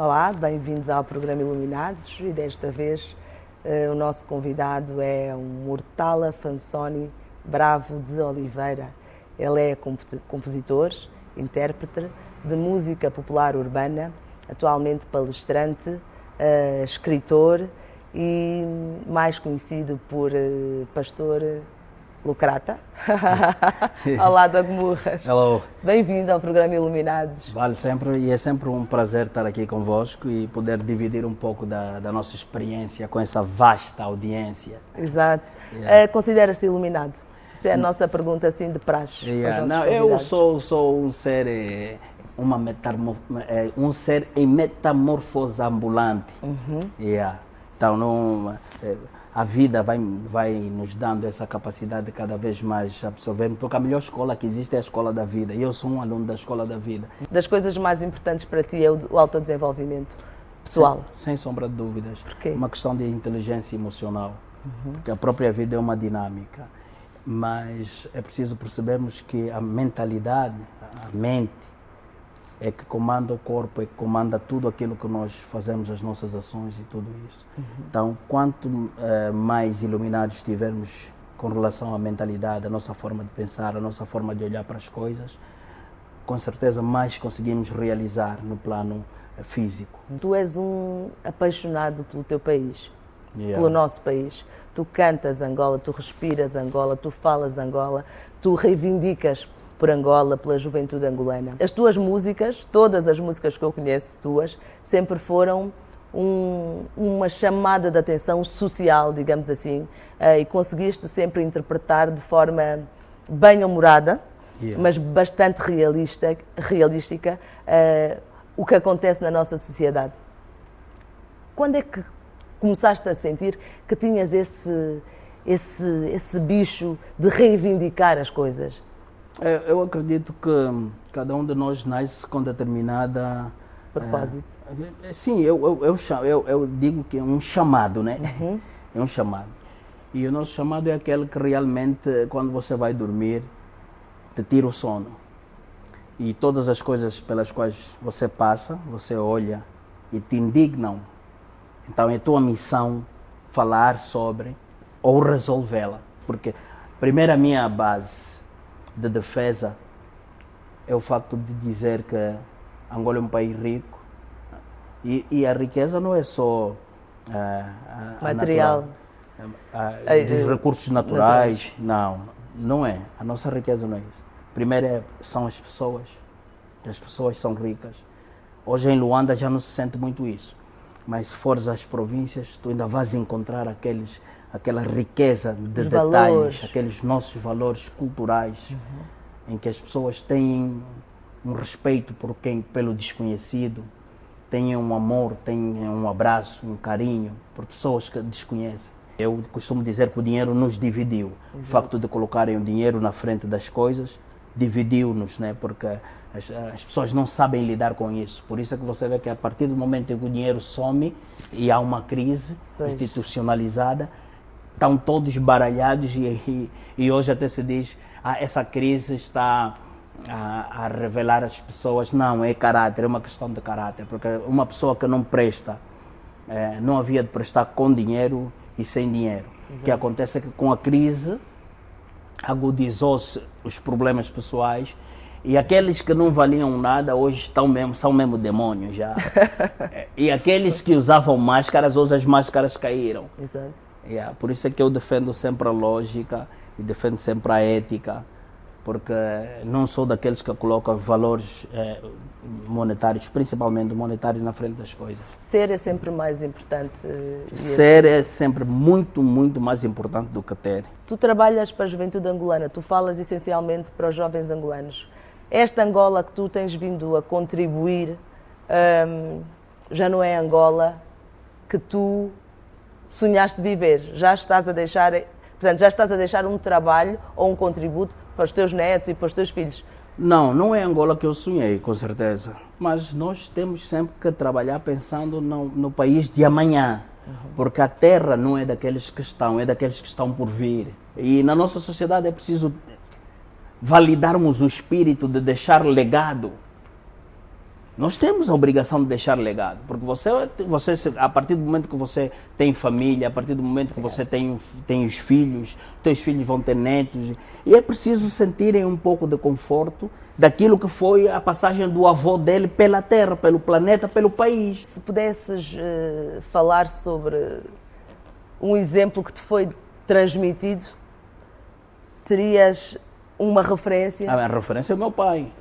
Olá, bem-vindos ao programa Iluminados e desta vez o nosso convidado é um Murtala Fansoni Bravo de Oliveira. Ele é compositor, intérprete de música popular urbana, atualmente palestrante, escritor e mais conhecido por pastor Lucrata. Olá, Doug Murras. Hello. Bem-vindo ao programa Iluminados. Vale sempre, e é sempre um prazer estar aqui convosco e poder dividir um pouco da nossa experiência com essa vasta audiência. Exato. Consideras-te iluminado? Essa é a nossa pergunta assim de praxe. Não, eu sou um ser, um ser em metamorfose ambulante. Então, a vida vai nos dando essa capacidade de cada vez mais absorvermos, porque a melhor escola que existe é a escola da vida, e eu sou um aluno da escola da vida. Das coisas mais importantes para ti é o autodesenvolvimento pessoal? Sem sombra de dúvidas. Porquê? Uma questão de inteligência emocional, porque a própria vida é uma dinâmica, mas é preciso percebermos que a mentalidade, a mente, é que comanda o corpo, é que comanda tudo aquilo que nós fazemos, as nossas ações e tudo isso. Então, quanto mais iluminados estivermos com relação à mentalidade, a nossa forma de pensar, a nossa forma de olhar para as coisas, com certeza mais conseguimos realizar no plano físico. Tu és um apaixonado pelo teu país, pelo nosso país. Tu cantas Angola, tu respiras Angola, tu falas Angola, tu reivindicas por Angola, pela juventude angolana. As tuas músicas, todas as músicas que eu conheço tuas, sempre foram uma chamada de atenção social, digamos assim, e conseguiste sempre interpretar de forma bem-humorada, mas bastante realística, o que acontece na nossa sociedade. Quando é que começaste a sentir que tinhas esse bicho de reivindicar as coisas? Eu acredito que cada um de nós nasce com determinada... propósito. Sim, eu digo que é um chamado, né? É um chamado. E o nosso chamado é aquele que realmente, quando você vai dormir, te tira o sono. E todas as coisas pelas quais você passa, você olha e te indignam. Então é tua missão falar sobre ou resolvê-la. Porque, primeiro, a minha base de defesa é o facto de dizer que Angola é um país rico e a riqueza não é só material, dos recursos naturais, não é. A nossa riqueza não é isso. Primeiro são as pessoas são ricas. Hoje em Luanda já não se sente muito isso, mas se fores às províncias tu ainda vais encontrar aquela riqueza de detalhes, valores. Aqueles nossos valores culturais, em que as pessoas têm um respeito pelo desconhecido, têm um amor, têm um abraço, um carinho por pessoas que desconhecem. Eu costumo dizer que o dinheiro nos dividiu. O facto de colocarem o dinheiro na frente das coisas dividiu-nos, né? Porque as pessoas não sabem lidar com isso. Por isso é que você vê que a partir do momento em que o dinheiro some e há uma crise institucionalizada, estão todos baralhados e hoje até se diz essa crise está a revelar às pessoas. Não, é caráter, é uma questão de caráter, porque uma pessoa que não presta, não havia de prestar com dinheiro e sem dinheiro. Exato. O que acontece é que com a crise agudizou-se os problemas pessoais e aqueles que não valiam nada hoje são mesmo demônios já. E aqueles que usavam máscaras, hoje as máscaras caíram. Exato. Por isso é que eu defendo sempre a lógica e defendo sempre a ética, porque não sou daqueles que colocam valores monetários, principalmente monetários, na frente das coisas. Ser é sempre mais importante. Ser é sempre muito, muito mais importante do que ter. Tu trabalhas para a juventude angolana, tu falas essencialmente para os jovens angolanos. Esta Angola que tu tens vindo a contribuir já não é Angola que tu sonhaste viver, já estás a deixar um trabalho ou um contributo para os teus netos e para os teus filhos. Não é Angola que eu sonhei, com certeza. Mas nós temos sempre que trabalhar pensando no país de amanhã. Porque a terra não é daqueles que estão, é daqueles que estão por vir. E na nossa sociedade é preciso validarmos o espírito de deixar legado. Nós temos a obrigação de deixar legado, porque você, a partir do momento que você tem família, a partir do momento que você tem os filhos, teus filhos vão ter netos, e é preciso sentirem um pouco de conforto daquilo que foi a passagem do avô dele pela Terra, pelo planeta, pelo país. Se pudesses falar sobre um exemplo que te foi transmitido, terias uma referência? A referência é o meu pai.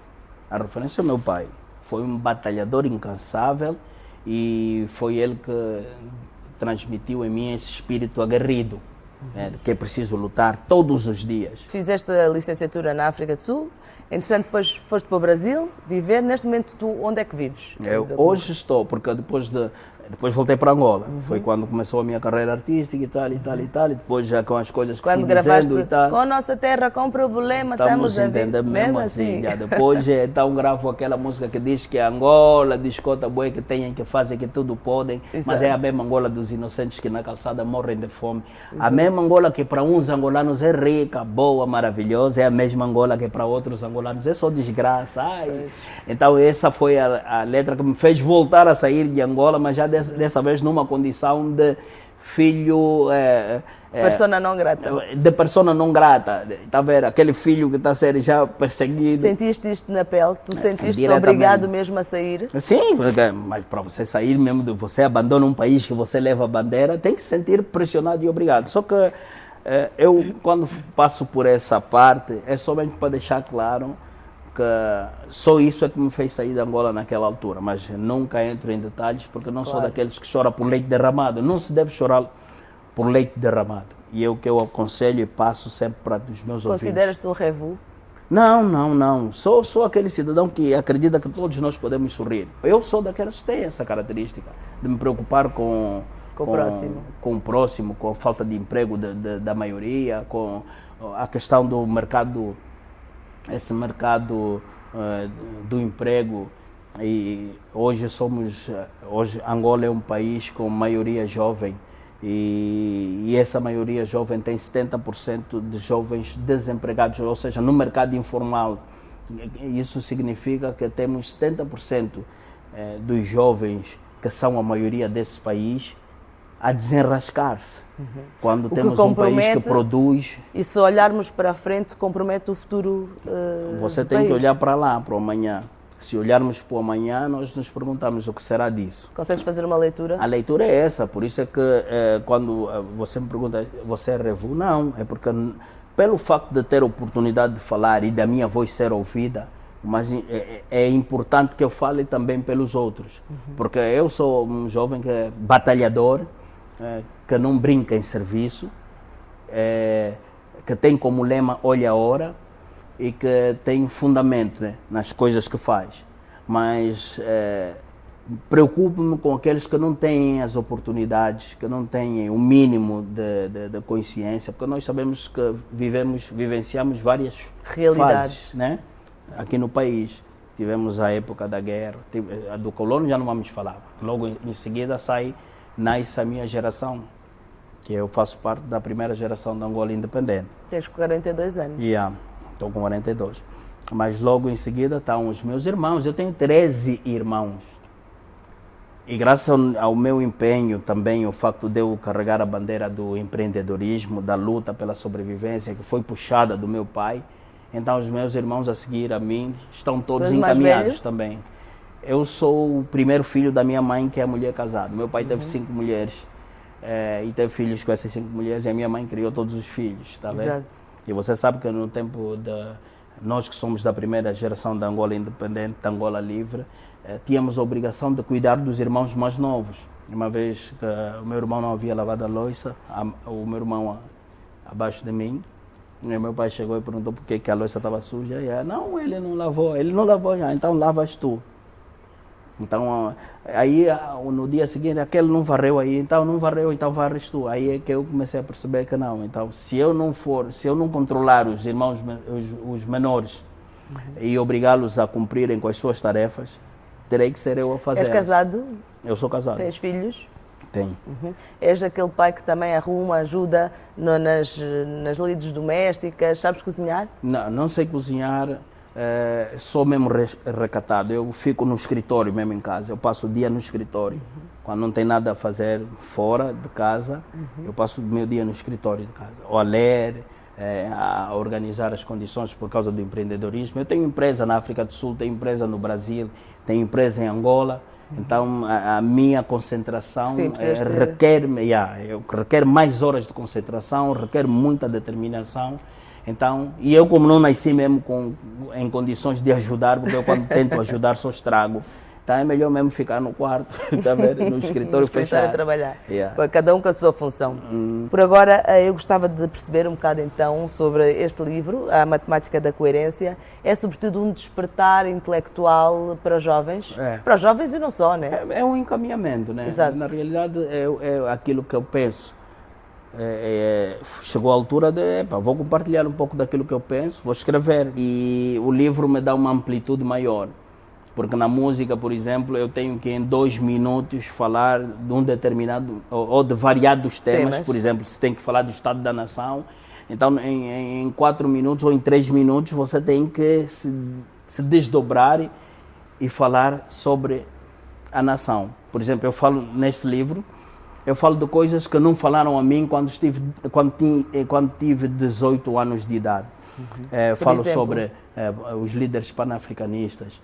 A referência é o meu pai. Foi um batalhador incansável e foi ele que transmitiu em mim esse espírito aguerrido, que é preciso lutar todos os dias. Fizeste a licenciatura na África do Sul, entretanto depois foste para o Brasil viver. Neste momento, onde é que vives? Hoje estou, porque depois voltei para Angola. Foi quando começou a minha carreira artística e tal. E depois já com as coisas que quando fui gravaste dizendo e tal. Com Nossa Terra, com problema, estamos a ver. Mesmo assim. Já depois, então, gravo aquela música que diz que Angola descota boi que têm que fazer que tudo podem. Exato. Mas é a mesma Angola dos inocentes que na calçada morrem de fome. Exato. A mesma Angola que para uns angolanos é rica, boa, maravilhosa. É a mesma Angola que para outros angolanos é só desgraça. Então essa foi a letra que me fez voltar a sair de Angola, mas já dessa vez numa condição de filho... persona não grata. De persona não grata. Está a ver? Aquele filho que está a ser já perseguido. Sentiste isto na pele? Tu sentiste obrigado mesmo a sair? Sim, mas para você sair mesmo, você abandona um país que você leva a bandeira, tem que se sentir pressionado e obrigado. Só que eu, quando passo por essa parte, é somente para deixar claro que só isso é que me fez sair de Angola naquela altura, mas nunca entro em detalhes porque não sou daqueles que choram por leite derramado. Não se deve chorar por leite derramado. E é o que eu aconselho e passo sempre para os meus ouvintes. Consideras-te um revu? Não. Sou aquele cidadão que acredita que todos nós podemos sorrir. Eu sou daqueles que têm essa característica de me preocupar com o próximo, com a falta de emprego da maioria, com a questão do mercado, esse mercado do emprego. E hoje Angola é um país com maioria jovem e essa maioria jovem tem 70% de jovens desempregados, ou seja, no mercado informal. Isso significa que temos 70% dos jovens, que são a maioria desse país, a desenrascar-se. Quando temos um país que produz... E se olharmos para a frente, compromete o futuro Você tem que olhar para lá, para o amanhã. Se olharmos para o amanhã, nós nos perguntamos o que será disso. Consegues fazer uma leitura? A leitura é essa, por isso é que quando você me pergunta, você é revu? Não, é porque pelo facto de ter a oportunidade de falar e da minha voz ser ouvida, mas é importante que eu fale também pelos outros. Porque eu sou um jovem que é batalhador, que não brinca em serviço, que tem como lema olha a hora e que tem fundamento, né, nas coisas que faz. Mas preocupo-me com aqueles que não têm as oportunidades, que não têm o mínimo de consciência, porque nós sabemos que vivenciamos várias realidades, fases, né, aqui no país. Tivemos a época da guerra, a do colono já não vamos falar. Logo em seguida nasce a minha geração, que eu faço parte da primeira geração da Angola independente. Tens 42 anos. Estou com 42. Mas logo em seguida estão os meus irmãos. Eu tenho 13 irmãos. E graças ao meu empenho também, o facto de eu carregar a bandeira do empreendedorismo, da luta pela sobrevivência, que foi puxada do meu pai, então os meus irmãos a seguir a mim estão todos encaminhados também. Eu sou o primeiro filho da minha mãe, que é mulher casada. Meu pai teve 5 mulheres e teve filhos com essas 5 mulheres, e a minha mãe criou todos os filhos, tá vendo? Exato. E você sabe que no tempo nós que somos da primeira geração da Angola independente, da Angola livre, tínhamos a obrigação de cuidar dos irmãos mais novos. Uma vez que o meu irmão não havia lavado a louça, o meu irmão abaixo de mim, e meu pai chegou e perguntou por que a louça estava suja. E não, ele não lavou, então lavas tu. Então, aí no dia seguinte, aquele não varreu aí, então não varreu, então varres tu. Aí é que eu comecei a perceber que não. Então, se eu não controlar os irmãos, os menores, e obrigá-los a cumprirem com as suas tarefas, terei que ser eu a fazer. És casado? Eu sou casado. Tens filhos? Tenho. És aquele pai que também arruma, ajuda nas lides domésticas? Sabes cozinhar? Não sei cozinhar, sou mesmo recatado. Eu fico no escritório mesmo em casa. Eu passo o dia no escritório. Quando não tem nada a fazer fora de casa, eu passo o meu dia no escritório de casa. Ou a ler, a organizar as condições por causa do empreendedorismo. Eu tenho empresa na África do Sul, tenho empresa no Brasil, tenho empresa em Angola. Então a minha concentração requer mais horas de concentração, requer muita determinação. Então, e eu como não nasci mesmo em condições de ajudar, porque eu quando tento ajudar só estrago. Então é melhor mesmo ficar no quarto, tá vendo? No escritório fechado. A trabalhar. Cada um com a sua função. Por agora, eu gostava de perceber um bocado então sobre este livro, A Matemática da Coerência. É sobretudo um despertar intelectual para os jovens? Para os jovens e não só, né? É um encaminhamento, né? Exato. Na realidade é aquilo que eu penso. Chegou a altura de, vou compartilhar um pouco daquilo que eu penso, vou escrever. E o livro me dá uma amplitude maior. Porque na música, por exemplo, eu tenho que em 2 minutos falar de um determinado, ou de variados temas. Por exemplo, se tem que falar do Estado da Nação, então em 4 minutos ou em 3 minutos você tem que se desdobrar e falar sobre a nação. Por exemplo, eu falo neste livro, eu falo de coisas que não falaram a mim quando tive 18 anos de idade. Falo sobre os líderes panafricanistas,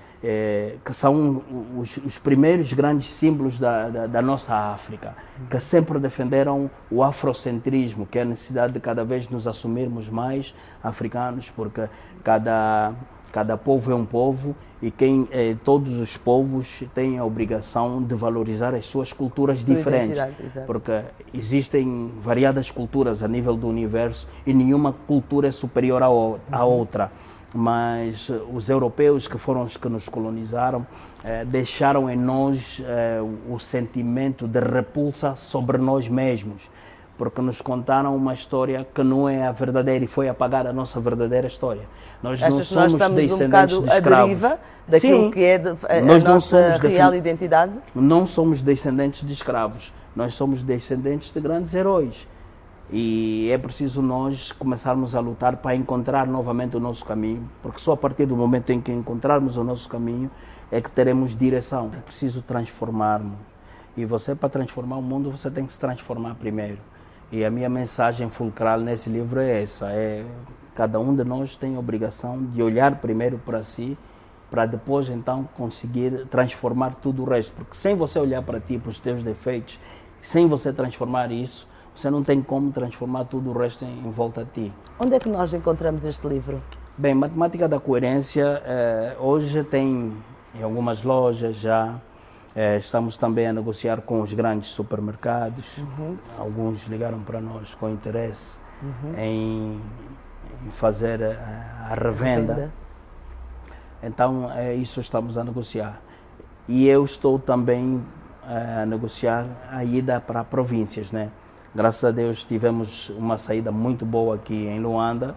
que são os primeiros grandes símbolos da nossa África, que sempre defenderam o afrocentrismo, que é a necessidade de cada vez nos assumirmos mais africanos, porque cada povo é um povo e todos os povos têm a obrigação de valorizar as suas culturas diferentes, porque existem variadas culturas a nível do universo e nenhuma cultura é superior à outra. Mas os europeus, que foram os que nos colonizaram, deixaram em nós o sentimento de repulsa sobre nós mesmos, porque nos contaram uma história que não é a verdadeira e foi apagar a nossa verdadeira história. Nós não somos descendentes de escravos. À deriva daquilo que é a nossa real identidade? Não somos descendentes de escravos, nós somos descendentes de grandes heróis. E é preciso nós começarmos a lutar para encontrar novamente o nosso caminho, porque só a partir do momento em que encontrarmos o nosso caminho é que teremos direção. É preciso transformarmos. E você, para transformar o mundo, você tem que se transformar primeiro. E a minha mensagem fulcral nesse livro é essa: cada um de nós tem a obrigação de olhar primeiro para si, para depois então conseguir transformar tudo o resto. Porque sem você olhar para ti, para os teus defeitos, sem você transformar isso, você não tem como transformar tudo o resto em volta de ti. Onde é que nós encontramos este livro? Bem, Matemática da Coerência hoje tem em algumas lojas já. Estamos também a negociar com os grandes supermercados. Alguns ligaram para nós com interesse em fazer a revenda. Então, isso estamos a negociar. E eu estou também a negociar a ida para províncias, né? Graças a Deus tivemos uma saída muito boa aqui em Luanda,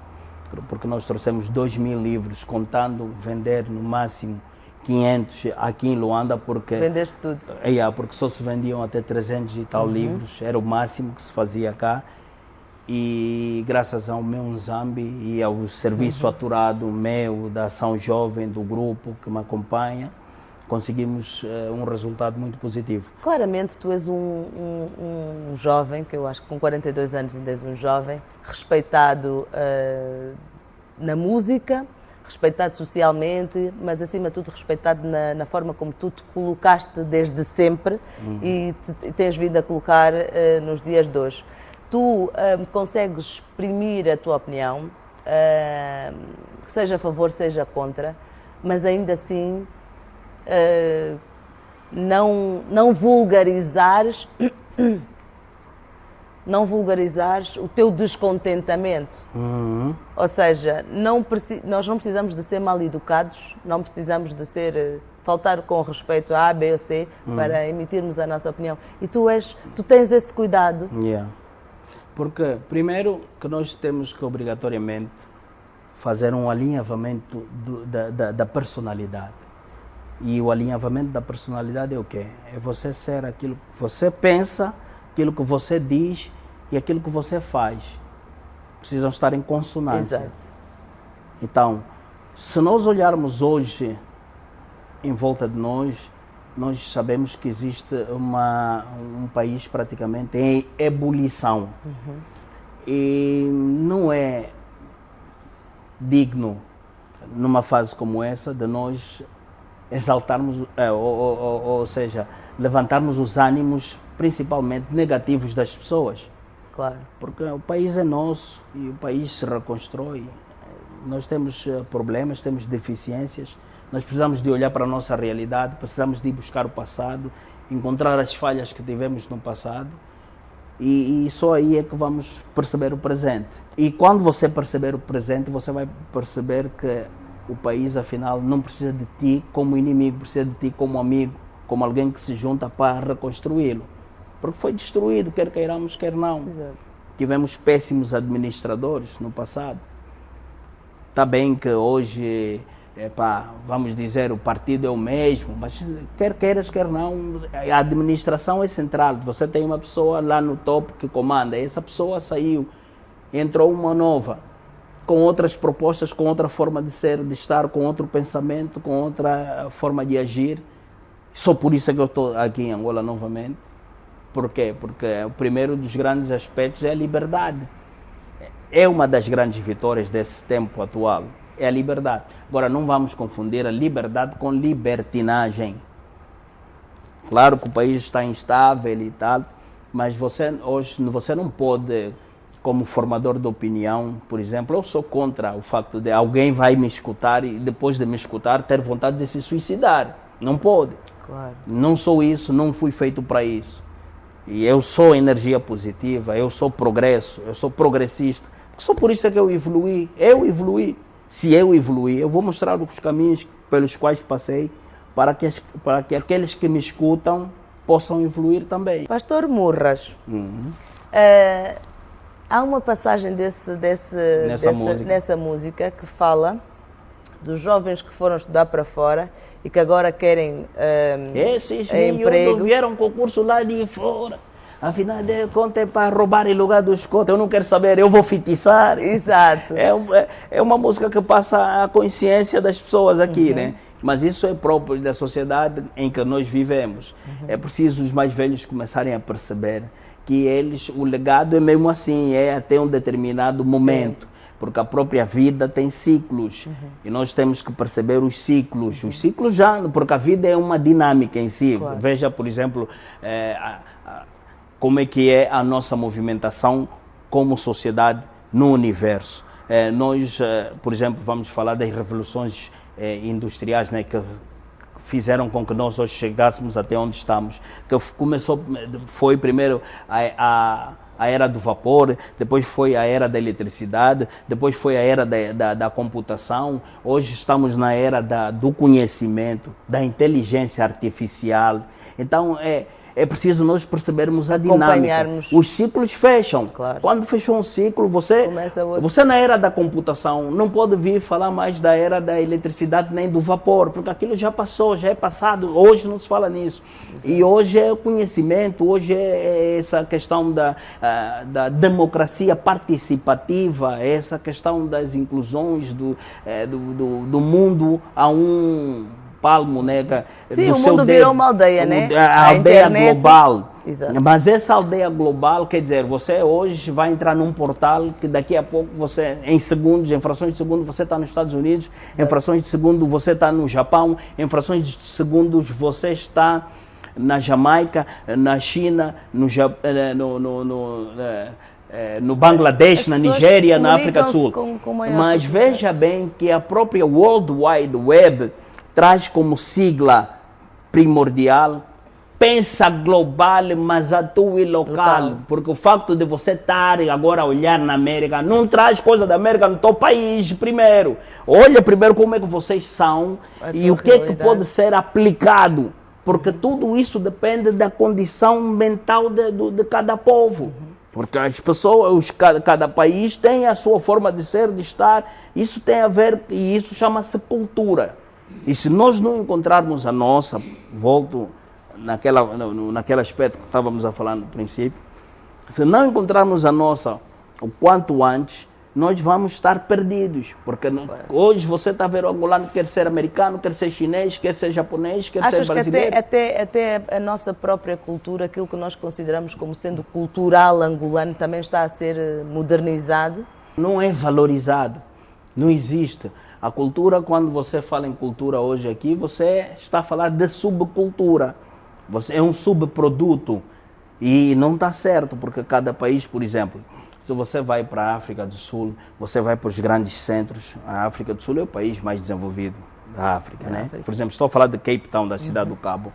porque nós trouxemos 2.000 livros, contando vender no máximo 500 aqui em Luanda, porque... Vendeste tudo? Porque só se vendiam até 300 e tal livros, era o máximo que se fazia cá. E graças ao meu Nzambi e ao serviço aturado meu, da ação jovem, do grupo que me acompanha, conseguimos um resultado muito positivo. Claramente tu és um jovem, que eu acho que com 42 anos ainda és um jovem, respeitado na música, respeitado socialmente, mas acima de tudo respeitado na forma como tu te colocaste desde sempre e tens vindo a colocar nos dias de hoje. Tu consegues exprimir a tua opinião, seja a favor, seja contra, mas ainda assim não vulgarizares o teu descontentamento. Ou seja, nós não precisamos de ser mal educados, não precisamos de faltar com respeito a A, B ou C para emitirmos a nossa opinião. E tu tens esse cuidado. Porque primeiro que nós temos que obrigatoriamente fazer um alinhavamento da personalidade. E o alinhavamento da personalidade é o quê? É você ser aquilo que você pensa, aquilo que você diz e aquilo que você faz. Precisam estar em consonância. Exato. Então, Se nós olharmos hoje em volta de nós, nós sabemos que existe um país praticamente em ebulição. E não é digno, numa fase como essa, de nós exaltarmos, ou seja, levantarmos os ânimos, principalmente negativos das pessoas. Claro. Porque o país é nosso e o país se reconstrói. Nós temos problemas, temos deficiências, nós precisamos de olhar para a nossa realidade, precisamos de ir buscar o passado, encontrar as falhas que tivemos no passado e só aí é que vamos perceber o presente. E quando você perceber o presente, você vai perceber que o país, afinal, não precisa de ti como inimigo, precisa de ti como amigo, como alguém que se junta para reconstruí-lo. Porque foi destruído, quer queiramos, quer não. Exato. Tivemos péssimos administradores no passado. Está bem que hoje, vamos dizer, o partido é o mesmo, mas quer queiras, quer não, a administração é central. Você tem uma pessoa lá no topo que comanda, essa pessoa saiu, entrou uma nova, com outras propostas, com outra forma de ser, de estar, com outro pensamento, com outra forma de agir. Só por isso é que eu estou aqui em Angola novamente. Por quê? Porque o primeiro dos grandes aspectos é a liberdade. É uma das grandes vitórias desse tempo atual, é a liberdade. Agora, não vamos confundir a liberdade com libertinagem. Claro que o país está instável e tal, mas hoje você não pode, como formador de opinião, por exemplo, eu sou contra o facto de alguém vai me escutar e depois de me escutar ter vontade de se suicidar. Não pode. Claro. Não sou isso, não fui feito para isso. E eu sou energia positiva, eu sou progresso, eu sou progressista. Só por isso é que eu evoluí. Se eu evoluir, eu vou mostrar os caminhos pelos quais passei para que aqueles que me escutam possam evoluir também. Pastor Murras, há uma passagem nessa música que fala dos jovens que foram estudar para fora e que agora querem esses emprego. Vieram concurso lá de fora. Afinal de contas é para roubar em lugar dos cotas. Eu não quero saber, eu vou fitiçar. Exato. É uma música que passa a consciência das pessoas aqui, né? Mas isso é próprio da sociedade em que nós vivemos. É preciso os mais velhos começarem a perceber que o legado é mesmo assim, é até um determinado momento. Porque a própria vida tem ciclos. E nós temos que perceber os ciclos. Os ciclos porque a vida é uma dinâmica em si. Claro. Veja, por exemplo, como é que é a nossa movimentação como sociedade no universo. Nós, por exemplo, vamos falar das revoluções industriais, né, que fizeram com que nós hoje chegássemos até onde estamos. Que foi primeiro a era do vapor, depois foi a era da eletricidade, depois foi a era da computação. Hoje estamos na era do conhecimento, da inteligência artificial. Então, é preciso nós percebermos a dinâmica. Os ciclos fecham. Claro. Quando fechou um ciclo, você na era da computação não pode vir falar mais da era da eletricidade nem do vapor, porque aquilo já passou, já é passado. Hoje não se fala nisso. Exato. E hoje é o conhecimento, hoje é essa questão da democracia participativa, essa questão das inclusões do mundo a um palmo, né? Sim, o mundo virou uma aldeia, né? A aldeia global. Exato. Mas essa aldeia global, quer dizer, você hoje vai entrar num portal que daqui a pouco você, em segundos, em frações de segundo, você está nos Estados Unidos, exato, em frações de segundo você está no Japão, em frações de segundos você está na Jamaica, na China, no Bangladesh, na Nigéria, na África do Sul. Mas veja bem que a própria World Wide Web traz como sigla primordial, pensa global, mas atue local. Porque o facto de você estar agora a olhar na América, não traz coisa da América no teu país primeiro. Olha primeiro como é que vocês são e o que é que pode ser aplicado. Porque tudo isso depende da condição mental de cada povo. Porque as pessoas, cada país tem a sua forma de ser, de estar. Isso tem a ver, e isso chama-se cultura. E se nós não encontrarmos a nossa, volto naquele aspecto que estávamos a falar no princípio, se não encontrarmos a nossa o quanto antes, nós vamos estar perdidos. Porque hoje você está vendo o angolano quer ser americano, quer ser chinês, quer ser japonês, quer ser brasileiro. Achas que até a nossa própria cultura, aquilo que nós consideramos como sendo cultural angolano, também está a ser modernizado? Não é valorizado, não existe. A cultura, quando você fala em cultura hoje aqui, você está a falar de subcultura. Você é um subproduto e não está certo, porque cada país, por exemplo, se você vai para a África do Sul, você vai para os grandes centros, a África do Sul é o país mais desenvolvido da África, né? Por exemplo, estou a falar de Cape Town, da cidade do Cabo.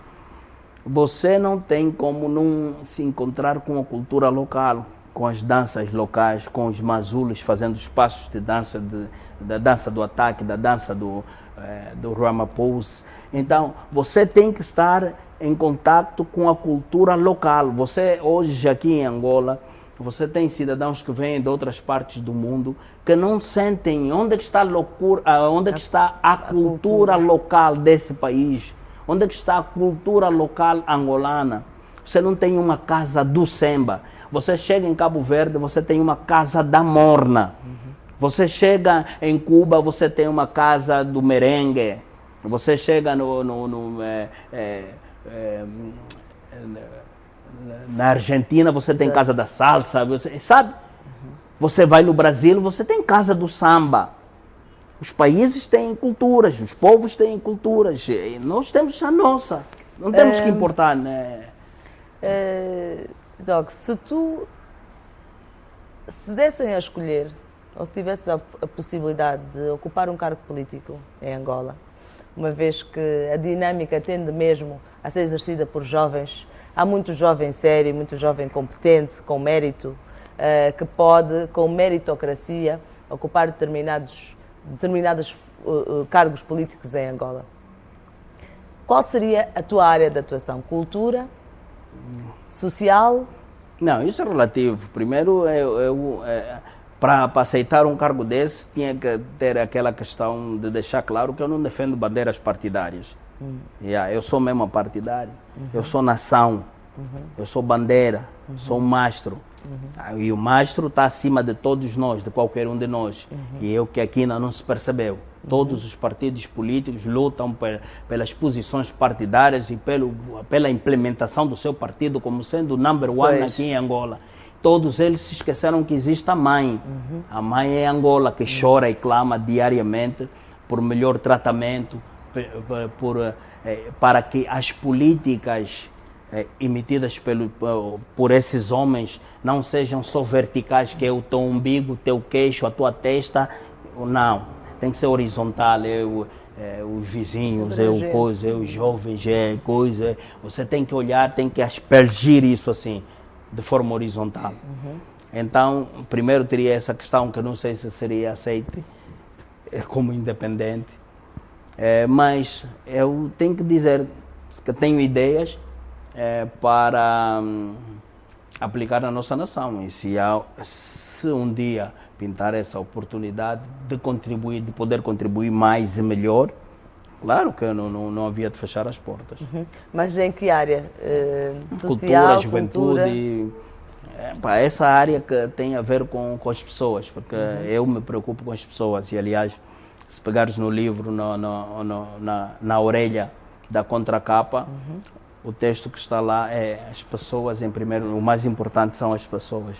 Você não tem como não se encontrar com a cultura local, com as danças locais, com os mazulos fazendo os passos de dança, da dança do ataque, da dança do Ramaphosa. Então, você tem que estar em contato com a cultura local. Você, hoje, aqui em Angola, você tem cidadãos que vêm de outras partes do mundo que não sentem onde está a cultura local desse país, onde está a cultura local angolana. Você não tem uma casa do Semba. Você chega em Cabo Verde, você tem uma casa da morna. Você chega em Cuba, você tem uma casa do merengue. Você chega na Argentina, você tem casa da salsa, sabe? Você vai no Brasil, você tem casa do samba. Os países têm culturas, os povos têm culturas. Nós temos a nossa. Não temos que importar, né? Doc, se dessem a escolher, ou se tivesse a possibilidade de ocupar um cargo político em Angola, uma vez que a dinâmica tende mesmo a ser exercida por jovens, há muito jovem sério, muito jovem competente, com mérito, que pode, com meritocracia, ocupar determinados cargos políticos em Angola. Qual seria a tua área de atuação? Cultura? Social? Não, isso é relativo. Primeiro, para aceitar um cargo desse, tinha que ter aquela questão de deixar claro que eu não defendo bandeiras partidárias. Eu sou mesmo partidário, eu sou nação, eu sou bandeira, sou um mastro. E o mastro está acima de todos nós, de qualquer um de nós. E é o que aqui ainda não se percebeu. Todos os partidos políticos lutam pelas posições partidárias e pela implementação do seu partido como sendo o number one aqui em Angola. Todos eles se esqueceram que existe a mãe. A mãe é Angola, que chora e clama diariamente por melhor tratamento, para que as políticas emitidas por esses homens não sejam só verticais, que é o teu umbigo, o teu queixo, a tua testa. Não, tem que ser horizontal, os vizinhos, os jovens, coisa. Você tem que olhar, tem que aspergir isso assim, de forma horizontal. Então, primeiro teria essa questão que eu não sei se seria aceite como independente, mas eu tenho que dizer que tenho ideias para aplicar na nossa nação. E se um dia pintar essa oportunidade de contribuir, de poder contribuir mais e melhor, claro que não havia de fechar as portas. Mas em que área? Social, cultura, juventude, essa área que tem a ver com as pessoas, porque eu me preocupo com as pessoas. E aliás, se pegares no livro, na orelha da contracapa, o texto que está lá é as pessoas em primeiro, o mais importante são as pessoas.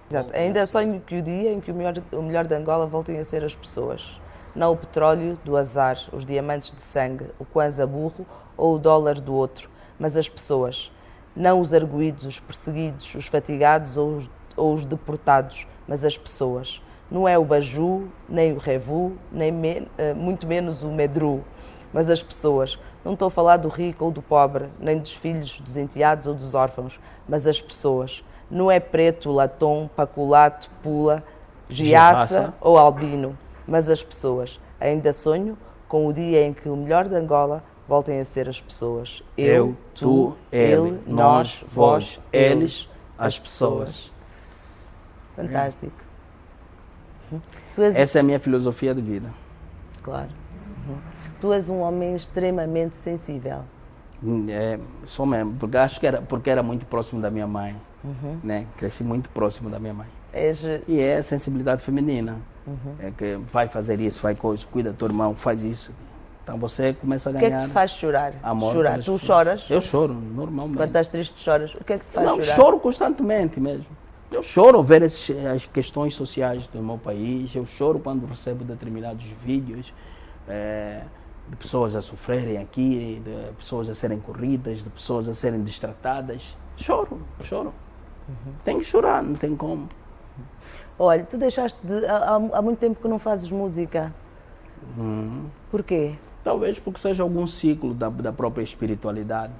Exato. Ainda sonho que o dia em que o melhor de Angola voltem a ser as pessoas. Não o petróleo do azar, os diamantes de sangue, o kwanza burro ou o dólar do outro, mas as pessoas. Não os arguídos, os perseguidos, os fatigados ou os deportados, mas as pessoas. Não é o baju, nem o revu, muito menos o medru, mas as pessoas. Não estou a falar do rico ou do pobre, nem dos filhos dos enteados ou dos órfãos, mas as pessoas. Não é preto, latom, paculato, pula, giaça ou albino, mas as pessoas. Ainda sonho com o dia em que o melhor de Angola voltem a ser as pessoas. Eu, tu, ele, nós, vós, eles, as pessoas. Fantástico. Essa é a minha filosofia de vida. Claro. Tu és um homem extremamente sensível. Sou mesmo, porque acho que porque era muito próximo da minha mãe. né? Cresci muito próximo da minha mãe. És... E é a sensibilidade feminina. É que vai fazer isso, vai coisa, cuida do teu irmão, faz isso. Então você começa a ganhar. O que é que te faz chorar? Amor. Chorar. Tu choras? Eu choro, normalmente. Quando estás triste, choras. O que é que te faz chorar? Eu choro constantemente mesmo. Eu choro ao ver as questões sociais do meu país. Eu choro quando recebo determinados vídeos de pessoas a sofrerem aqui, de pessoas a serem corridas, de pessoas a serem destratadas. Choro. Tenho que chorar, não tem como. Olha, tu deixaste há muito tempo que não fazes música. Porquê? Talvez porque seja algum ciclo da própria espiritualidade.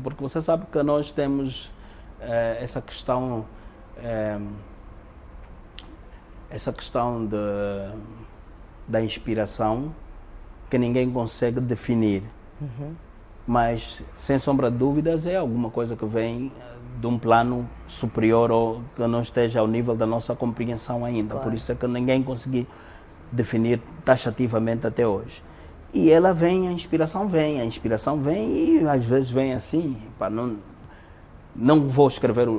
Porque você sabe que nós temos essa questão da inspiração que ninguém consegue definir. Mas, sem sombra de dúvidas, é alguma coisa que vem de um plano superior ou que não esteja ao nível da nossa compreensão ainda. Claro. Por isso é que ninguém conseguiu definir taxativamente até hoje. E ela vem, a inspiração vem e às vezes vem assim, não vou escrever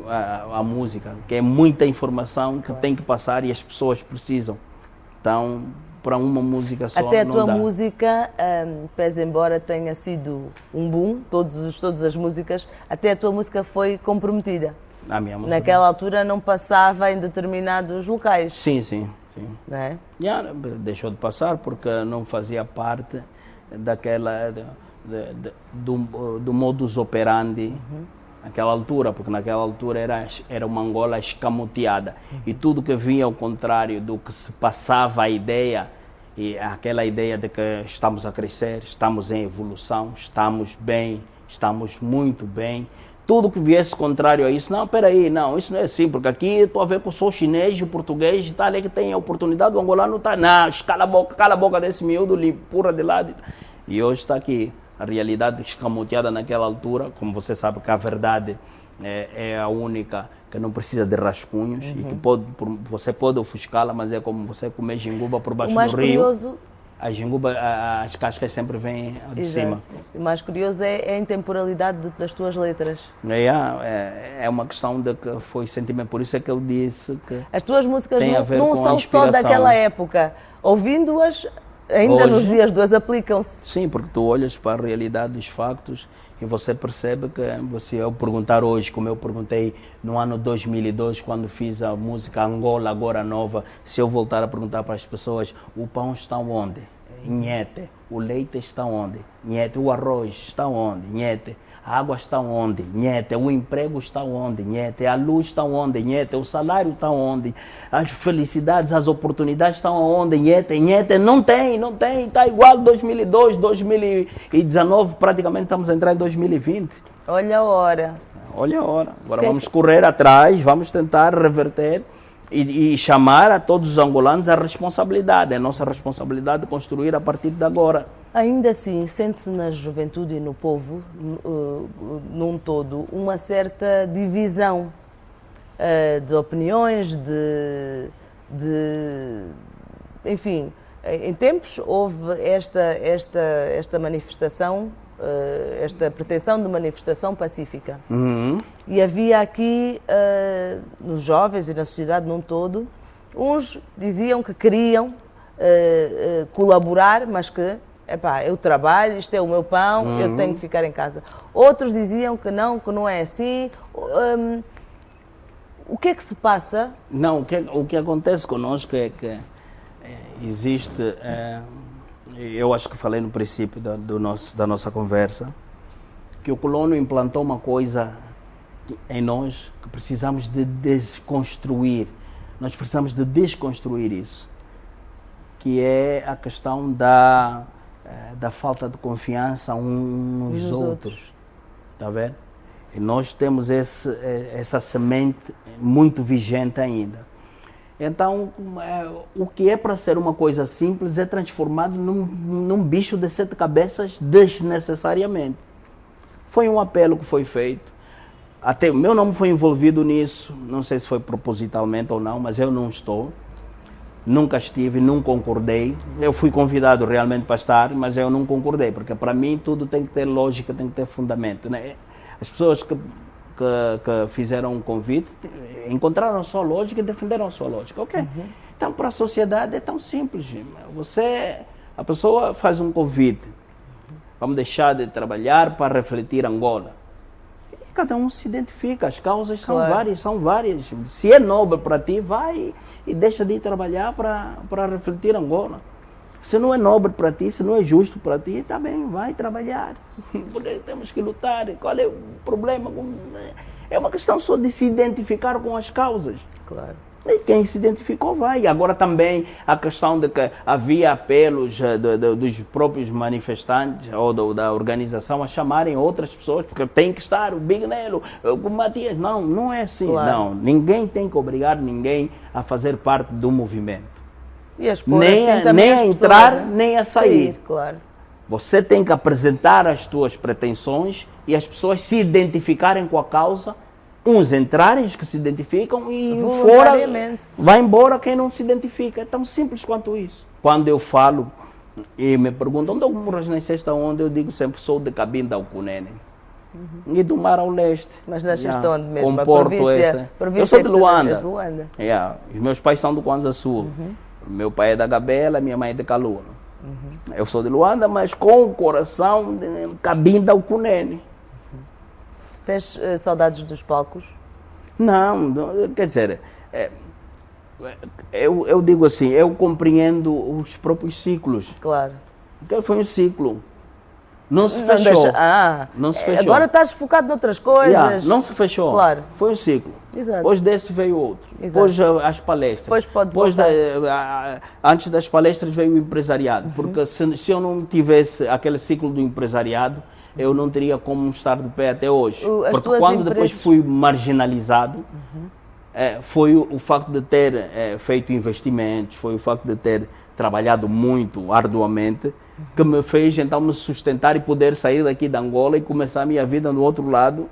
a música, que é muita informação que tem que passar e as pessoas precisam. Então, para uma música só até a não tua dá. Música, pese embora tenha sido um boom, todas as músicas, até a tua música foi comprometida. A minha música. Naquela altura não passava em determinados locais. Sim. Não é? Deixou de passar porque não fazia parte daquela do modus operandi naquela altura, porque naquela altura era uma Angola escamoteada e tudo que vinha ao contrário do que se passava a ideia, e aquela ideia de que estamos a crescer, estamos em evolução, estamos bem, estamos muito bem. Tudo que viesse contrário a isso, não, peraí, não, isso não é assim, porque aqui estou a ver que eu sou chinês, o português e tal, é que tem a oportunidade, o angolano não está, não, cala a boca desse miúdo, empurra de lado. E hoje está aqui, a realidade escamoteada naquela altura, como você sabe que a verdade é a única que não precisa de rascunhos e que você pode ofuscá-la, mas é como você comer ginguba por baixo do rio. Curioso... A ginguba, as cascas sempre vêm de cima. O mais curioso é a intemporalidade das tuas letras. É uma questão de que foi sentimento. Por isso é que ele disse que as tuas músicas não são só daquela época. Ouvindo-as, ainda hoje, nos dias de hoje, aplicam-se. Sim, porque tu olhas para a realidade dos factos e você percebe que se eu perguntar hoje, como eu perguntei no ano 2002, quando fiz a música Angola Agora Nova, se eu voltar a perguntar para as pessoas, o pão está onde? Nhete. O leite está onde? Nhete. O arroz está onde? Nhete. A água está onde? Nhete. O emprego está onde? Nhete. A luz está onde? Nhete. O salário está onde? As felicidades, as oportunidades estão onde? Nhete. Nhete. Não tem. Está igual 2002, 2019, praticamente estamos a entrar em 2020. Olha a hora. Agora vamos correr atrás, vamos tentar reverter e chamar a todos os angolanos a responsabilidade. É nossa responsabilidade construir a partir de agora. Ainda assim, sente-se na juventude e no povo, num todo, uma certa divisão de opiniões, enfim, em tempos houve esta manifestação, esta pretensão de manifestação pacífica. E havia aqui, nos jovens e na sociedade num todo, uns diziam que queriam colaborar, mas que eu trabalho, isto é o meu pão, eu tenho que ficar em casa. Outros diziam que não é assim. O que é que se passa? Não, o que acontece connosco é que existe, eu acho que falei no princípio da nossa conversa, que o colono implantou uma coisa em nós que precisamos de desconstruir. Nós precisamos de desconstruir isso, que é a questão da falta de confiança uns nos outros. Está vendo? E nós temos essa semente muito vigente ainda. Então, o que é para ser uma coisa simples é transformado num bicho de 7 cabeças desnecessariamente. Foi um apelo que foi feito. Até o meu nome foi envolvido nisso, não sei se foi propositalmente ou não, mas eu não estou. Nunca estive, não concordei. Eu fui convidado realmente para estar, mas eu não concordei, porque para mim tudo tem que ter lógica, tem que ter fundamento, né? As pessoas que que fizeram um convite, encontraram a sua lógica e defenderam a sua lógica. Ok. Então, para a sociedade é tão simples. A pessoa faz um convite. Vamos deixar de trabalhar para refletir Angola. E cada um se identifica. As causas são várias, são várias. Se é nobre para ti, vai e deixa de ir trabalhar para refletir Angola. Se não é nobre para ti, se não é justo para ti, também vai trabalhar. Porque temos que lutar. Qual é o problema? É uma questão só de se identificar com as causas. Claro. E quem se identificou vai. Agora também a questão de que havia apelos dos próprios manifestantes ou da organização a chamarem outras pessoas, porque tem que estar o Big Nelo, o Matias. Não, não é assim. Claro. Não, ninguém tem que obrigar ninguém a fazer parte do movimento. E nem a entrar, pessoas, nem a sair. Claro. Você tem que apresentar as tuas pretensões e as pessoas se identificarem com a causa, uns entrarem, os que se identificam, e fora vai embora quem não se identifica. É tão simples quanto isso. Quando eu falo e me perguntam onde eu moras na sexta onde, eu digo sempre sou de Cabinda ao Cunene. E do Mar ao Leste. Mas nasceste onde mesmo? Província eu sou de Luanda. Os meus pais são do Kwanza Sul. Meu pai é da Gabela, minha mãe é de Caluna. Eu sou de Luanda, mas com o coração de Cabinda ao Cunene. Tens saudades dos palcos? Não, quer dizer, eu digo assim, eu compreendo os próprios ciclos. Claro. Porque foi um ciclo. Não se fechou. Não se fechou. Agora estás focado noutras coisas. Não se fechou. Claro. Foi um ciclo. Exato. Depois desse veio outro. Exato. Depois as palestras. Depois antes das palestras veio o empresariado. Porque se eu não tivesse aquele ciclo do empresariado, eu não teria como estar de pé até hoje. Porque quando depois fui marginalizado, foi o facto de ter feito investimentos, foi o facto de ter trabalhado muito, arduamente, que me fez então me sustentar e poder sair daqui de Angola e começar a minha vida no outro lado,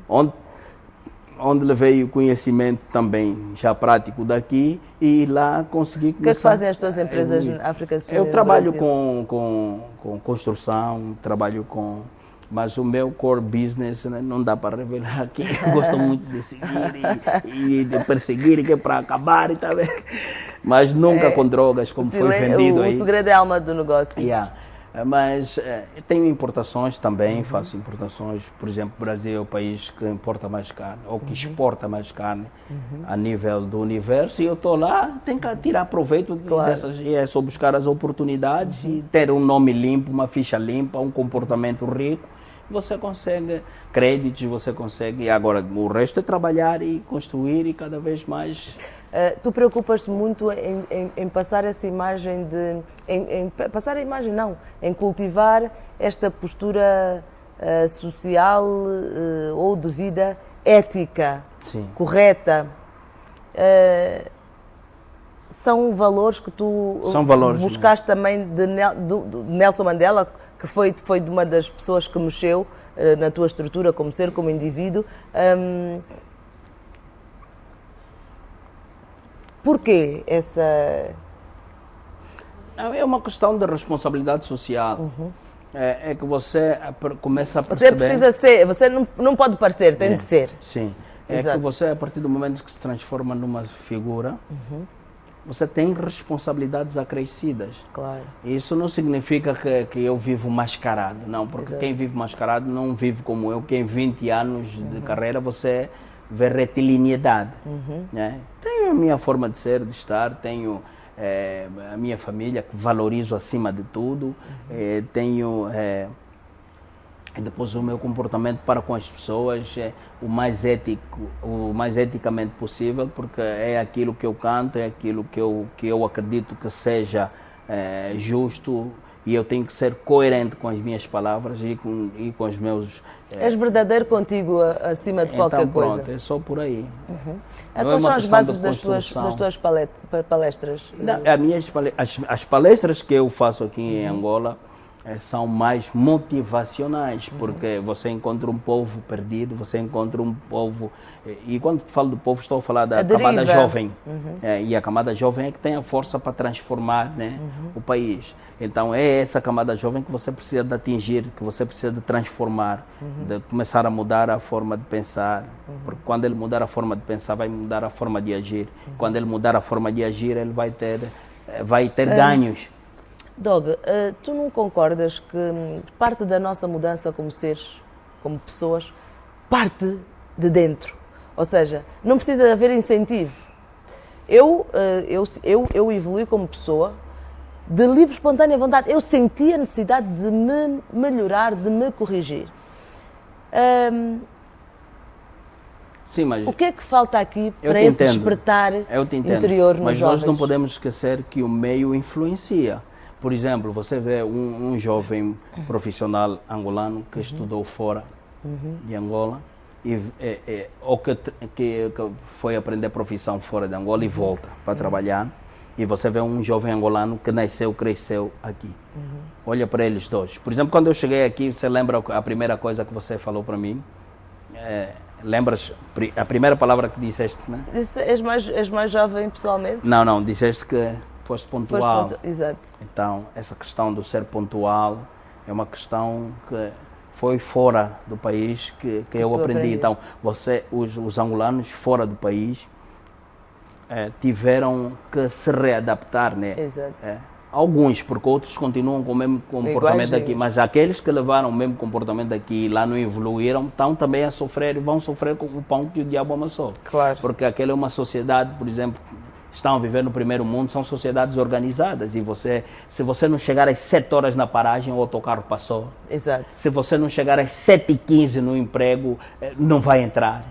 onde levei o conhecimento também já prático daqui e lá consegui começar. O que é que fazem as tuas empresas na África do Sul? Eu trabalho com construção, trabalho com... Mas o meu core business, né, não dá para revelar aqui. Eu gosto muito de seguir e de perseguir, que é para acabar e tal. Mas nunca com drogas, como foi vendido aí. O segredo é a alma do negócio. Mas tenho importações também, faço importações. Por exemplo, o Brasil é o país que importa mais carne, ou que exporta mais carne a nível do universo. E eu estou lá, tenho que tirar proveito dessas. E é só buscar as oportunidades e ter um nome limpo, uma ficha limpa, um comportamento rico. Você consegue créditos, você consegue... Agora, o resto é trabalhar e construir e cada vez mais... Tu preocupas-te muito em passar essa imagem de... passar a imagem, não. Em cultivar esta postura social ou de vida ética, correta. São valores que tu buscaste também de Nelson Mandela, que foi uma das pessoas que mexeu na tua estrutura como ser, como indivíduo. Porquê essa... É uma questão de responsabilidade social. É que você começa a perceber... Você precisa ser, você não pode parecer, tem de ser. Sim. Que você, a partir do momento que se transforma numa figura, você tem responsabilidades acrescidas. Claro. Isso não significa que eu vivo mascarado, não, porque quem vive mascarado não vive como eu, que em 20 anos de carreira você vê retiliniedade. Né? Tenho a minha forma de ser, de estar, tenho a minha família que valorizo acima de tudo, tenho... E depois o meu comportamento para com as pessoas é o mais eticamente possível, porque é aquilo que eu canto, é aquilo que eu acredito que seja justo, e eu tenho que ser coerente com as minhas palavras e com os meus... És verdadeiro contigo acima de qualquer coisa. Pronto, é só por aí. Quais são as bases das tuas palestras? Não, as palestras que eu faço aqui em Angola, são mais motivacionais, porque você encontra um povo perdido, você encontra um povo... E quando falo do povo, estou a falar da camada jovem. E a camada jovem é que tem a força para transformar, né, o país. Então é essa camada jovem que você precisa de atingir, que você precisa de transformar, de começar a mudar a forma de pensar. Porque quando ele mudar a forma de pensar, vai mudar a forma de agir. Quando ele mudar a forma de agir, ele vai ter ganhos. Doug, tu não concordas que parte da nossa mudança como seres, como pessoas, parte de dentro? Ou seja, não precisa haver incentivo. Eu evolui como pessoa de livre, espontânea vontade. Eu senti a necessidade de me melhorar, de me corrigir. Sim, mas o que é que falta aqui para esse despertar interior nos mas jovens? Nós não podemos esquecer que o meio influencia. Por exemplo, você vê um jovem profissional angolano que estudou fora de Angola ou que foi aprender profissão fora de Angola e volta para trabalhar. E você vê um jovem angolano que nasceu, cresceu aqui. Olha para eles dois. Por exemplo, quando eu cheguei aqui, você lembra a primeira coisa que você falou para mim? Lembras a primeira palavra que disseste, né? És mais jovem pessoalmente? Não, disseste que foste pontual. Exato. Então, essa questão do ser pontual é uma questão que foi fora do país que eu aprendi. Então, os angolanos fora do país tiveram que se readaptar, né? Exato. Alguns, porque outros continuam com o mesmo comportamento aqui, mas aqueles que levaram o mesmo comportamento aqui lá não evoluíram, estão também a sofrer, vão sofrer com o pão que o diabo amassou. Claro. Porque aquela é uma sociedade, por exemplo, estão a viver no primeiro mundo, são sociedades organizadas e se você não chegar às 7 horas na paragem, o autocarro passou. Exato. Se você não chegar às 7h15 no emprego, não vai entrar.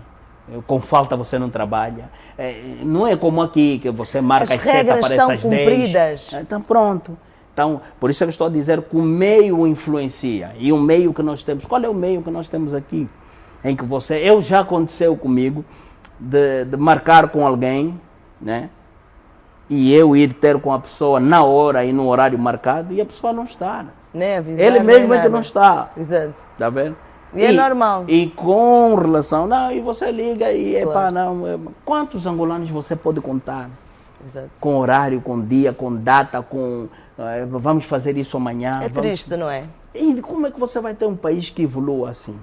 Com falta você não trabalha. Não é como aqui, que você marca às 7, aparece às 10. As regras são cumpridas. Então pronto. Então, por isso é que eu estou a dizer que o meio influencia. E o meio que nós temos, qual é o meio que nós temos aqui? Em que já aconteceu comigo, de marcar com alguém, né? E eu ir ter com a pessoa na hora e no horário marcado e a pessoa não está. Nem avisar, ele mesmo é que não está. Exato. Está vendo? E é normal. E com relação... e você liga e... quantos angolanos você pode contar? Exato. Com horário, com dia, com data, vamos fazer isso amanhã. É triste, não é? E como é que você vai ter um país que evolua assim?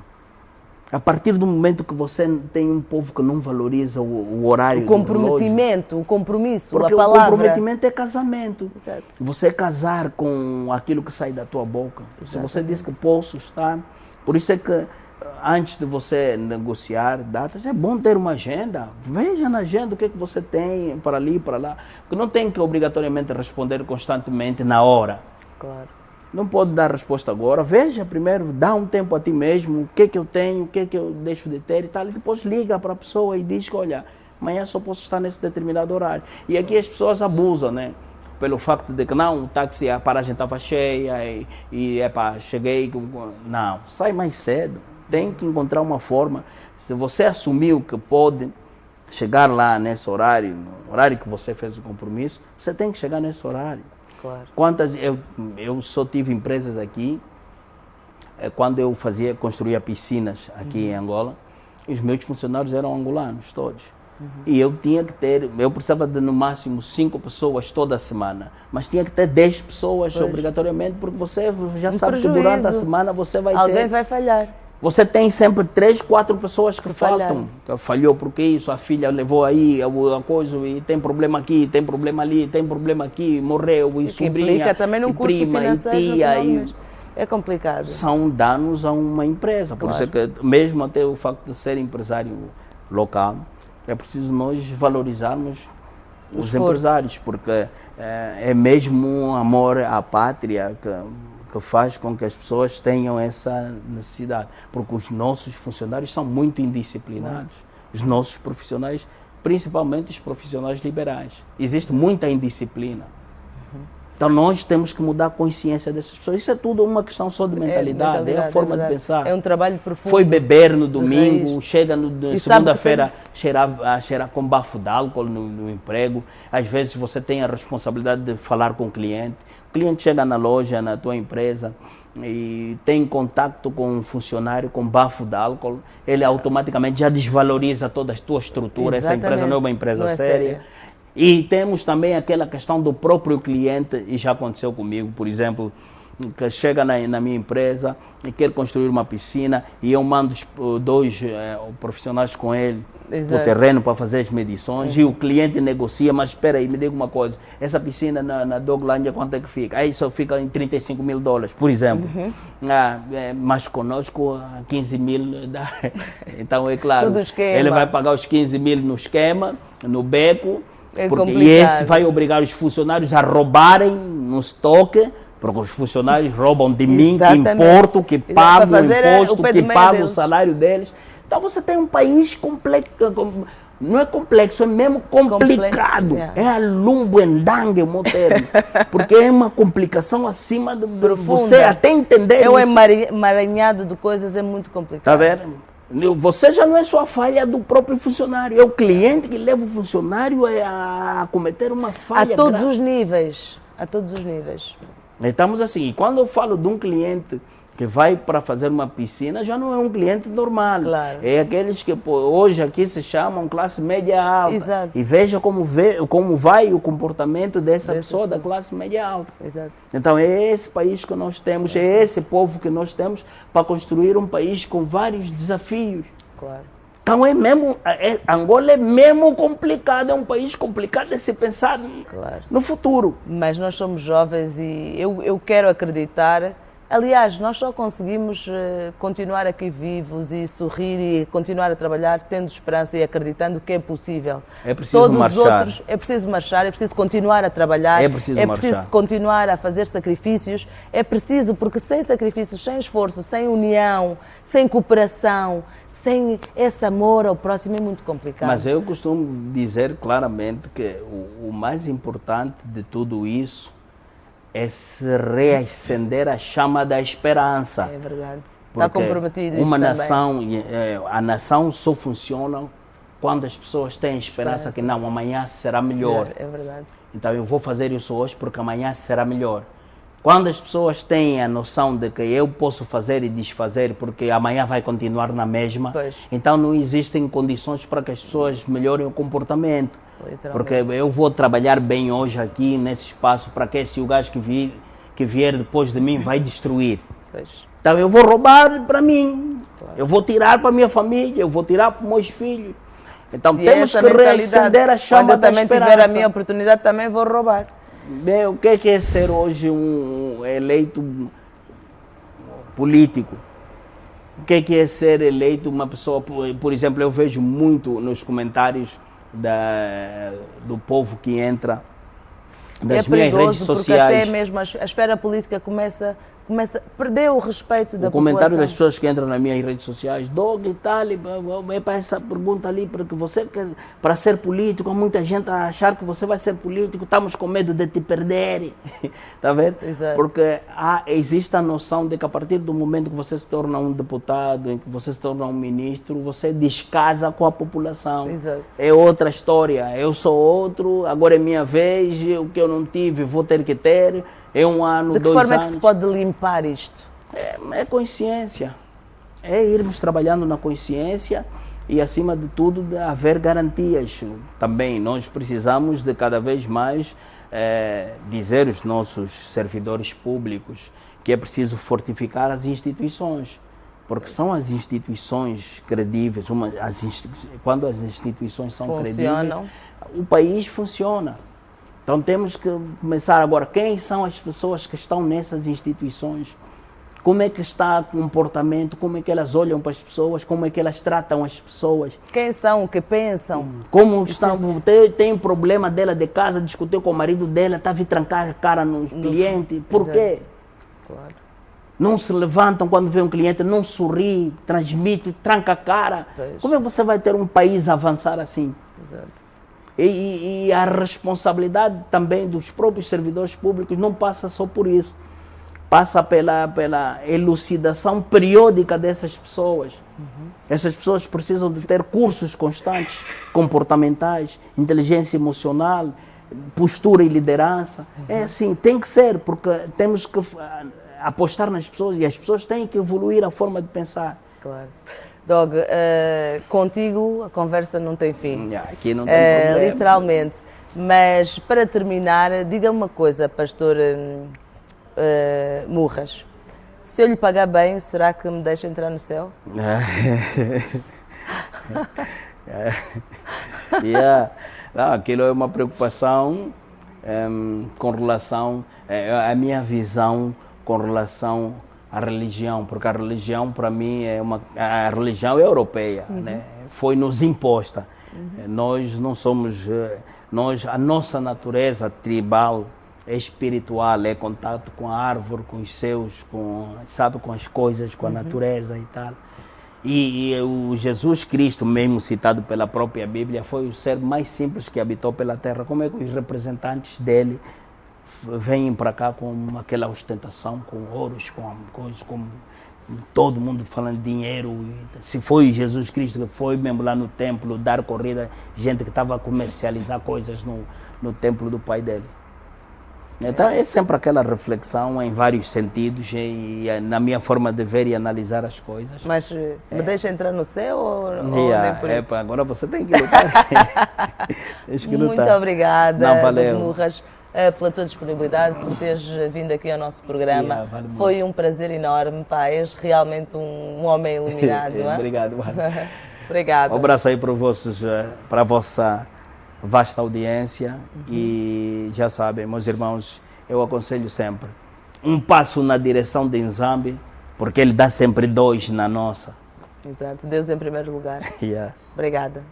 A partir do momento que você tem um povo que não valoriza o horário... O comprometimento, o compromisso, porque a palavra... o comprometimento é casamento. Exato. Você casar com aquilo que sai da tua boca. Exatamente. Se você diz que posso estar... Por isso é que antes de você negociar datas, é bom ter uma agenda. Veja na agenda o que é que você tem para ali, para lá. Porque não tem que obrigatoriamente responder constantemente na hora. Claro. Não pode dar resposta agora. Veja primeiro, dá um tempo a ti mesmo, o que é que eu tenho, o que é que eu deixo de ter e tal. E depois liga para a pessoa e diz que, olha, amanhã só posso estar nesse determinado horário. E aqui as pessoas abusam, né? Pelo facto de que não, o táxi, a paragem estava cheia cheguei... Não, sai mais cedo. Tem que encontrar uma forma. Se você assumiu que pode chegar lá nesse horário, no horário que você fez o compromisso, você tem que chegar nesse horário. Claro. Eu só tive empresas aqui, quando eu construía piscinas aqui em Angola, os meus funcionários eram angolanos todos. E eu precisava de no máximo 5 pessoas toda semana, mas tinha que ter 10 pessoas obrigatoriamente, porque você já sabe que durante a semana você vai Alguém vai falhar. Você tem sempre 3, 4 pessoas que faltam. Falhou porque isso, a filha levou aí a coisa e tem problema aqui, tem problema ali, tem problema aqui, morreu e sobrinha, implica também num custo prima, financeiro, e tia. É complicado. São danos a uma empresa. Por isso é que mesmo até o facto de ser empresário local, é preciso nós valorizarmos os empresários, porque é mesmo um amor à pátria que faz com que as pessoas tenham essa necessidade. Porque os nossos funcionários são muito indisciplinados. Os nossos profissionais, principalmente os profissionais liberais. Existe muita indisciplina. Então nós temos que mudar a consciência dessas pessoas. Isso é tudo uma questão só de mentalidade, é a forma de pensar. É um trabalho profundo. Foi beber no domingo, chega no segunda-feira cheirar com bafo de álcool no emprego. Às vezes você tem a responsabilidade de falar com o cliente. O cliente chega na loja, na tua empresa, e tem contato com um funcionário com bafo de álcool, ele automaticamente já desvaloriza toda a tua estrutura. Exatamente. Essa empresa não é uma empresa Não é séria. E temos também aquela questão do próprio cliente, e já aconteceu comigo, por exemplo, que chega na minha empresa e quer construir uma piscina e eu mando dois profissionais com ele para o terreno para fazer as medições e o cliente negocia, mas espera aí, me diga uma coisa, essa piscina na Doglândia quanto é que fica? Aí só fica em $35 mil, por exemplo. Mas conosco 15 mil dá. Então é claro, ele vai pagar os 15 mil no esquema, no beco, e esse vai obrigar os funcionários a roubarem no estoque, porque os funcionários roubam de mim, que importo, que pago o imposto, que pago o salário deles. Então você tem um país complexo, não é complexo, é mesmo complicado. É a lumbuendangue o meu termo, porque é uma complicação acima de você até entender isso. É um emaranhado de coisas, é muito complicado. Está vendo? Você já não é só a falha do próprio funcionário, é o cliente que leva o funcionário a cometer uma falha. A todos os níveis, a todos os níveis. Estamos assim, e quando eu falo de um cliente que vai para fazer uma piscina, já não é um cliente normal. Claro. É aqueles que hoje aqui se chamam classe média alta. Exato. E veja como vai o comportamento dessa pessoa da classe média alta. Exato. Então é esse país que nós temos, é esse povo que nós temos para construir um país com vários desafios. Claro. Então Angola é mesmo complicado, é um país complicado de se pensar no futuro. Mas nós somos jovens e eu quero acreditar. Aliás, nós só conseguimos continuar aqui vivos e sorrir e continuar a trabalhar tendo esperança e acreditando que é possível. É preciso marchar. É preciso marchar, é preciso continuar a trabalhar, é preciso continuar a fazer sacrifícios. É preciso, porque sem sacrifícios, sem esforço, sem união, sem cooperação, sem esse amor ao próximo é muito complicado. Mas eu costumo dizer claramente que o mais importante de tudo isso é se reacender a chama da esperança. É verdade. Está comprometido isso uma também. nação, a nação só funciona quando as pessoas têm esperança que não, amanhã será melhor. É verdade. Então eu vou fazer isso hoje porque amanhã será melhor. Quando as pessoas têm a noção de que eu posso fazer e desfazer porque amanhã vai continuar na mesma, então não existem condições para que as pessoas melhorem o comportamento. Porque eu vou trabalhar bem hoje aqui nesse espaço para que esse gajo que vier depois de mim vai destruir. Então eu vou roubar para mim, eu vou tirar para a minha família, eu vou tirar para os meus filhos. Então temos que reacender a chama da esperança. Quando eu também tiver a minha oportunidade, também vou roubar. Bem, o que é ser hoje um eleito político? O que é ser eleito uma pessoa, por exemplo, eu vejo muito nos comentários do povo que entra nas minhas redes sociais. Porque até mesmo a esfera política começa a perder o respeito da população. O comentário das pessoas que entram nas minhas redes sociais, Dog e tal, é para essa pergunta ali, porque você quer, para ser político, há muita gente a achar que você vai ser político, estamos com medo de te perder. Está vendo? Exato. Porque existe a noção de que a partir do momento que você se torna um deputado, em que você se torna um ministro, você descasa com a população. Exato. É outra história. Eu sou outro, agora é minha vez, o que eu não tive vou ter que ter. É 1 ano, 2 anos. De que forma é que se pode limpar isto? É consciência. É irmos trabalhando na consciência e, acima de tudo, de haver garantias. Também nós precisamos de cada vez mais dizer aos nossos servidores públicos que é preciso fortificar as instituições. Porque são as instituições credíveis. Quando as instituições são credíveis, o país funciona. Então temos que começar agora, quem são as pessoas que estão nessas instituições? Como é que está o comportamento? Como é que elas olham para as pessoas? Como é que elas tratam as pessoas? Quem são? O que pensam? Como estão? Tem um problema dela de casa, discutiu com o marido dela, está a vir trancar a cara no cliente. Por quê? Claro. Não se levantam quando vê um cliente, não sorri, transmite, tranca a cara. Como é que você vai ter um país a avançar assim? Exato. E a responsabilidade também dos próprios servidores públicos não passa só por isso. Passa pela elucidação periódica dessas pessoas. Essas pessoas precisam de ter cursos constantes, comportamentais, inteligência emocional, postura e liderança. É assim, tem que ser, porque temos que apostar nas pessoas e as pessoas têm que evoluir a forma de pensar. Claro. Dog, contigo a conversa não tem fim. Aqui não tem problema. Literalmente. Mas para terminar, diga-me uma coisa, pastor Murras. Se eu lhe pagar bem, será que me deixa entrar no céu? Não, aquilo é uma preocupação com relação à minha visão com relação à religião, porque a religião para mim a religião é europeia, né? Foi nos imposta. Nós não somos, a nossa natureza tribal é espiritual, é contato com a árvore, com os céus, com as coisas, com a natureza e tal. E o Jesus Cristo, mesmo citado pela própria Bíblia, foi o ser mais simples que habitou pela terra. Como é que os representantes dele vêm para cá com aquela ostentação, com ouros, com coisas, com todo mundo falando de dinheiro? Se foi Jesus Cristo que foi mesmo lá no templo dar corrida, gente que estava a comercializar coisas no templo do pai dele. Então é sempre aquela reflexão em vários sentidos e na minha forma de ver e analisar as coisas. Mas me deixa entrar no céu ou nem por isso? Agora você tem que lutar. Muito obrigada, Dr. Murras, pela tua disponibilidade, por teres vindo aqui ao nosso programa. Foi um prazer enorme, pá, és realmente um homem iluminado. Obrigado, Obrigada. Um abraço aí para a vossa vasta audiência e já sabem, meus irmãos, eu aconselho sempre um passo na direção de Nzambi, porque ele dá sempre 2 na nossa. Exato, Deus em primeiro lugar. Obrigada.